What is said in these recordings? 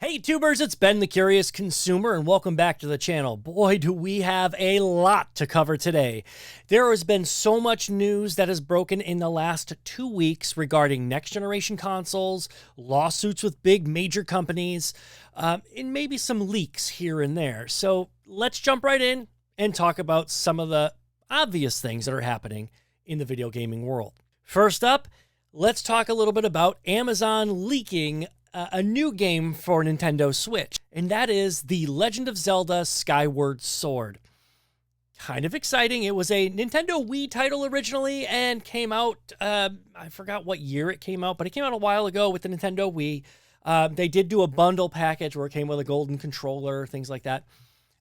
Hey tubers, it's Ben the Curious Consumer and welcome back to the channel. Boy, do we have a lot to cover today. There has been so much news that has broken in the last 2 weeks regarding next generation consoles, lawsuits with big major companies, and maybe some leaks here and there. So let's jump right in and talk about some of the obvious things that are happening in the video gaming world. First up, let's talk a little bit about Amazon leaking a new game for Nintendo Switch, and that is The Legend of Zelda Skyward Sword. Kind of exciting. It was a Nintendo Wii title originally and came out, I forgot what year it came out, but it came out a while ago with the Nintendo Wii. They did do a bundle package where it came with a golden controller, things like that.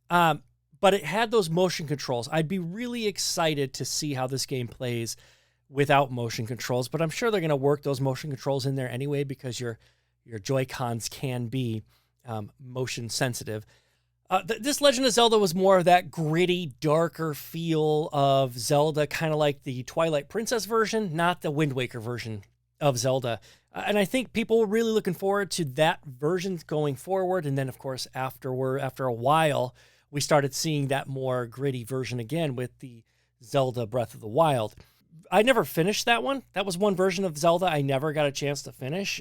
But it had those motion controls. I'd be really excited to see how this game plays without motion controls, but I'm sure they're going to work those motion controls in there anyway because your Joy-Cons can be motion sensitive. This Legend of Zelda was more of that gritty, darker feel of Zelda, kind of like the Twilight Princess version, not the Wind Waker version of Zelda. And I think people were really looking forward to that version going forward. And then, of course, after a while, we started seeing that more gritty version again with the Zelda Breath of the Wild. I never finished that one. That was one version of Zelda I never got a chance to finish.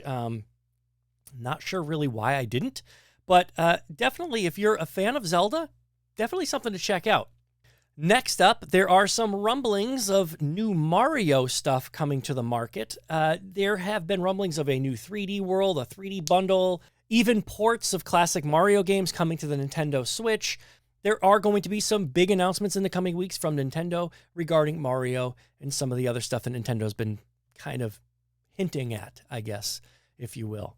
Not sure really why I didn't, but definitely if you're a fan of Zelda, definitely something to check out. Next up, there are some rumblings of new Mario stuff coming to the market. There have been rumblings of a new 3D world, a 3D bundle, even ports of classic Mario games coming to the Nintendo Switch. There are going to be some big announcements in the coming weeks from Nintendo regarding Mario and some of the other stuff that Nintendo's been kind of hinting at, I guess, if you will.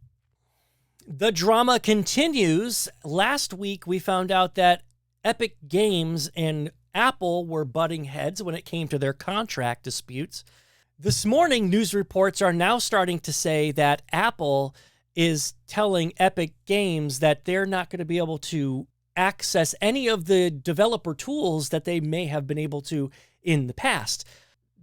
The drama continues. Last week, we found out that Epic Games and Apple were butting heads when it came to their contract disputes. This morning, news reports are now starting to say that Apple is telling Epic Games that they're not going to be able to access any of the developer tools that they may have been able to in the past.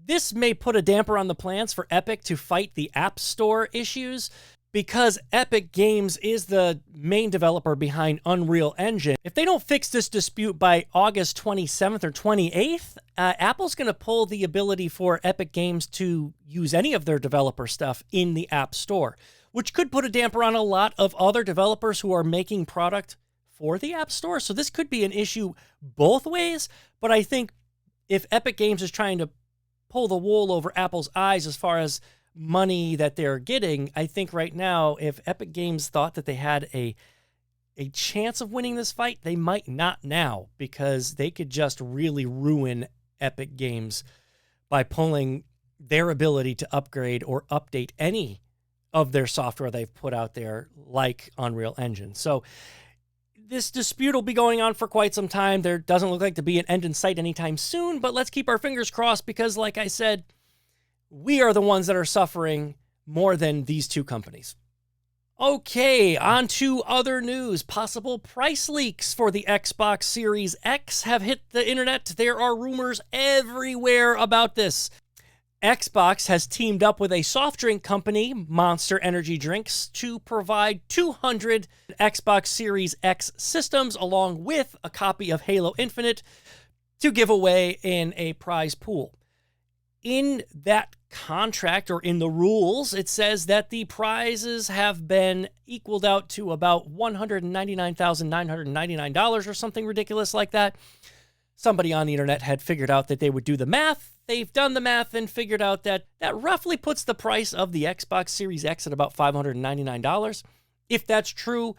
This may put a damper on the plans for Epic to fight the App Store issues, because Epic Games is the main developer behind Unreal Engine. If they don't fix this dispute by August 27th or 28th, Apple's going to pull the ability for Epic Games to use any of their developer stuff in the App Store, which could put a damper on a lot of other developers who are making product for the App Store. So this could be an issue both ways, but I think if Epic Games is trying to pull the wool over Apple's eyes as far as money that they're getting, I think right now, if Epic Games thought that they had a chance of winning this fight, they might not now, because they could just really ruin Epic Games by pulling their ability to upgrade or update any of their software they've put out there, like Unreal Engine. So this dispute will be going on for quite some time. There doesn't look like to be an end in sight anytime soon, but let's keep our fingers crossed because, like I said, we are the ones that are suffering more than these two companies. Okay, on to other news. Possible price leaks for the Xbox Series X have hit the internet. There are rumors everywhere about this. Xbox has teamed up with a soft drink company, Monster Energy Drinks, to provide 200 Xbox Series X systems along with a copy of Halo Infinite to give away in a prize pool. In that contract, or in the rules, it says that the prizes have been equaled out to about $199,999 or something ridiculous like that. Somebody on the internet had figured out that they would do the math. They've done the math and figured out that that roughly puts the price of the Xbox Series X at about $599. If that's true,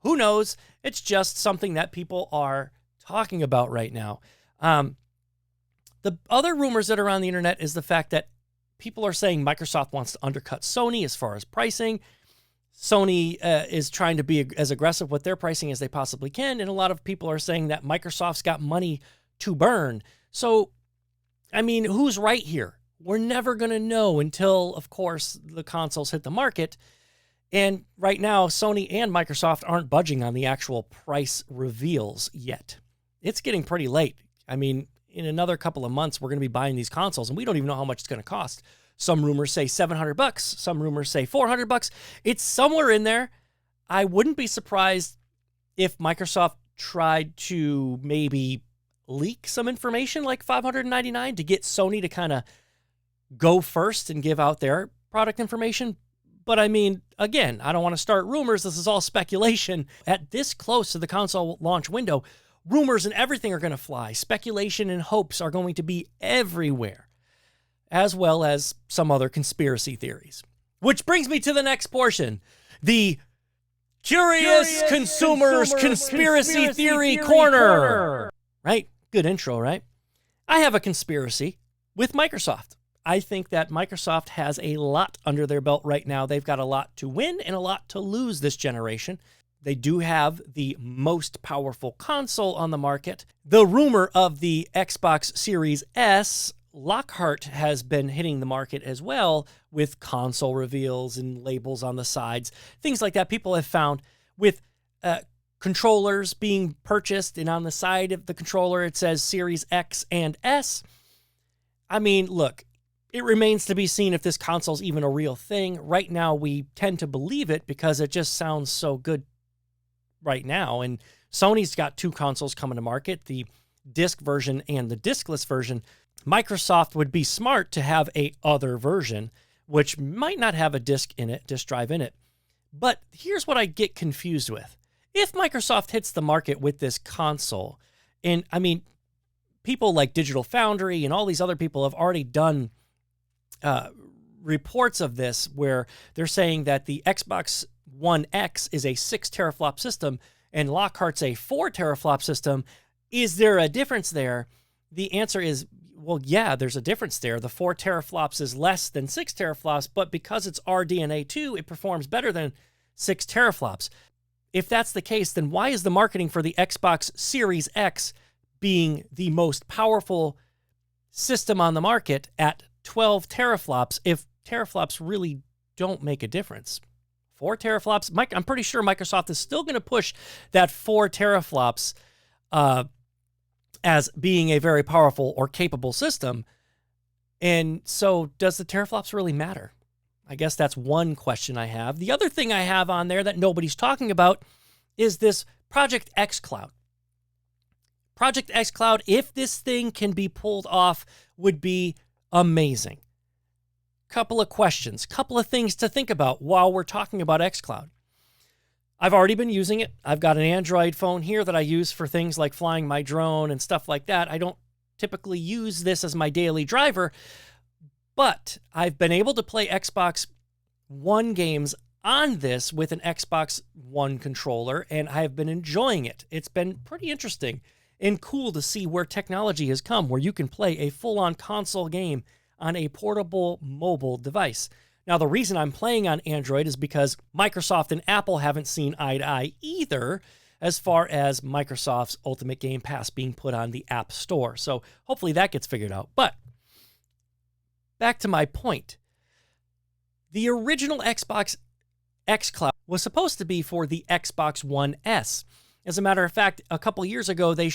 who knows? It's just something that people are talking about right now. The other rumors that are on the internet is the fact that people are saying Microsoft wants to undercut Sony as far as pricing. Sony is trying to be as aggressive with their pricing as they possibly can, and a lot of people are saying that Microsoft's got money to burn. So, I mean, who's right here? We're never going to know until, of course, the consoles hit the market. And right now, Sony and Microsoft aren't budging on the actual price reveals yet. It's getting pretty late. I mean, in another couple of months, we're going to be buying these consoles, and we don't even know how much it's going to cost. Some rumors say $700. Some rumors say $400. It's somewhere in there. I wouldn't be surprised if Microsoft tried to maybe leak some information like 599 to get Sony to kind of go first and give out their product information. But I mean, again, I don't want to start rumors. This is all speculation. At this close to the console launch window, rumors and everything are going to fly. Speculation and hopes are going to be everywhere, as well as some other conspiracy theories. Which brings me to the next portion, the Curious Consumers Conspiracy Theory Corner. Right? Good intro, right? I have a conspiracy with Microsoft. I think that Microsoft has a lot under their belt right now. They've got a lot to win and a lot to lose this generation. They do have the most powerful console on the market. The rumor of the Xbox Series S, Lockhart has been hitting the market as well with console reveals and labels on the sides, things like that. People have found with controllers being purchased, and on the side of the controller it says Series X and S. I mean, look, it remains to be seen if this console is even a real thing. Right now, we tend to believe it because it just sounds so good right now. And Sony's got two consoles coming to market, the disc version and the discless version. Microsoft would be smart to have a other version, which might not have a disc drive in it. But here's what I get confused with. If Microsoft hits the market with this console, and I mean, people like Digital Foundry and all these other people have already done reports of this where they're saying that the Xbox One X is a 6 teraflop system and Lockhart's a 4 teraflop system. Is there a difference there? The answer is, well, yeah, there's a difference there. The 4 teraflops is less than 6 teraflops, but because it's RDNA 2, it performs better than 6 teraflops. If that's the case, then why is the marketing for the Xbox Series X being the most powerful system on the market at 12 teraflops if teraflops really don't make a difference? 4 teraflops, I'm pretty sure Microsoft is still going to push that 4 teraflops as being a very powerful or capable system. And so does the teraflops really matter? I guess that's one question I have. The other thing I have on there that nobody's talking about is this Project X Cloud. Project X Cloud, if this thing can be pulled off, would be amazing. Couple of questions, couple of things to think about while we're talking about X Cloud. I've already been using it. I've got an Android phone here that I use for things like flying my drone and stuff like that. I don't typically use this as my daily driver, but I've been able to play Xbox One games on this with an Xbox One controller, and I've been enjoying it. It's been pretty interesting and cool to see where technology has come, where you can play a full-on console game on a portable mobile device. Now, the reason I'm playing on Android is because Microsoft and Apple haven't seen eye to eye either as far as Microsoft's Ultimate Game Pass being put on the App Store. So hopefully that gets figured out. But back to my point. The original Xbox X Cloud was supposed to be for the Xbox One S. As a matter of fact, a couple years ago, they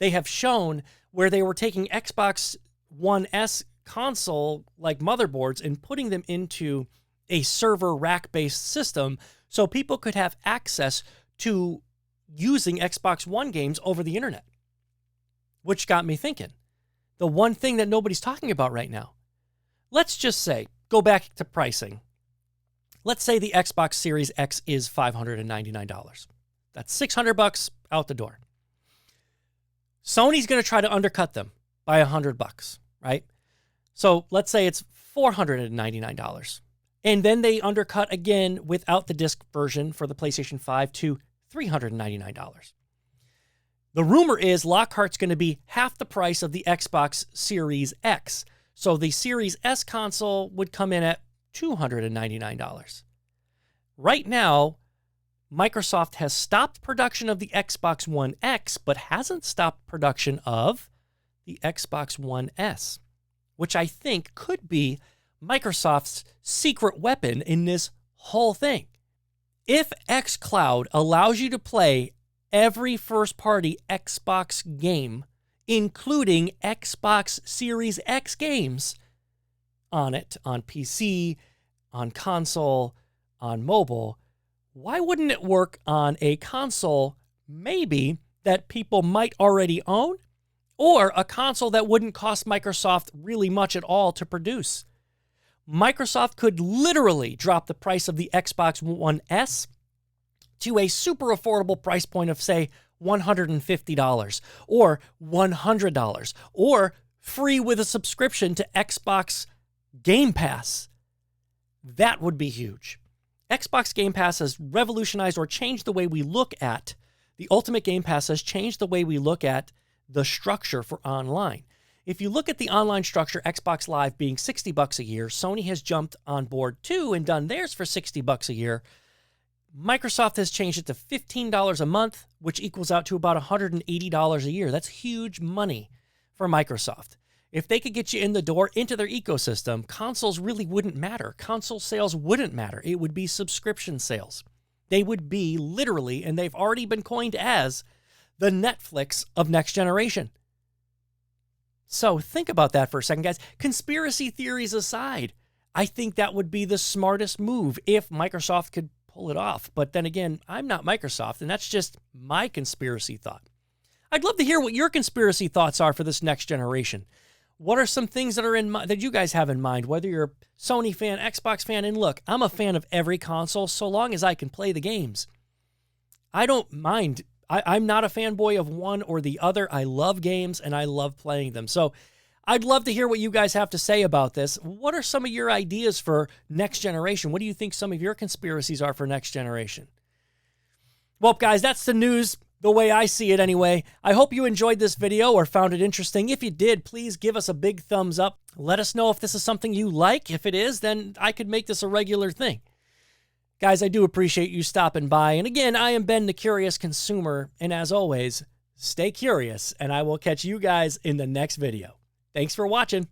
have shown where they were taking Xbox One S console like motherboards and putting them into a server rack-based system so people could have access to using Xbox One games over the internet. Which got me thinking, the one thing that nobody's talking about right now. Let's just say, go back to pricing. Let's say the Xbox Series X is $599. That's $600 out the door. Sony's going to try to undercut them by $100, right? So let's say it's $499. And then they undercut again without the disc version for the PlayStation 5 to $399. The rumor is Lockhart's going to be half the price of the Xbox Series X. So the Series S console would come in at $299. Right now, Microsoft has stopped production of the Xbox One X, but hasn't stopped production of the Xbox One S, which I think could be Microsoft's secret weapon in this whole thing. If xCloud allows you to play every first-party Xbox game, including Xbox Series X games, on it, on PC, on console, on mobile, why wouldn't it work on a console maybe that people might already own, or a console that wouldn't cost Microsoft really much at all to produce? Microsoft could literally drop the price of the Xbox One S to a super affordable price point of, say, $150 or $100, or free with a subscription to Xbox Game Pass. That would be huge. Xbox Game Pass has revolutionized or changed the way we look at, the Ultimate Game Pass has changed the way we look at the structure for online. If you look at the online structure, Xbox Live being $60 a year, Sony has jumped on board too and done theirs for $60 a year. Microsoft has changed it to $15 a month, which equals out to about $180 a year. That's huge money for Microsoft. If they could get you in the door into their ecosystem, consoles really wouldn't matter. Console sales wouldn't matter. It would be subscription sales. They would be literally, and they've already been coined as, the Netflix of next generation. So think about that for a second, guys. Conspiracy theories aside, I think that would be the smartest move if Microsoft could pull it off. But then again, I'm not Microsoft, and that's just my conspiracy thought. I'd love to hear what your conspiracy thoughts are for this next generation. What are some things that are that you guys have in mind, whether you're a Sony fan, Xbox fan? And look, I'm a fan of every console so long as I can play the games. I don't mind. I'm not a fanboy of one or the other. I love games and I love playing them. So I'd love to hear what you guys have to say about this. What are some of your ideas for next generation? What do you think some of your conspiracies are for next generation? Well, guys, that's the news the way I see it anyway. I hope you enjoyed this video or found it interesting. If you did, please give us a big thumbs up. Let us know if this is something you like. If it is, then I could make this a regular thing. Guys, I do appreciate you stopping by. And again, I am Ben, the Curious Consumer. And as always, stay curious, and I will catch you guys in the next video. Thanks for watching.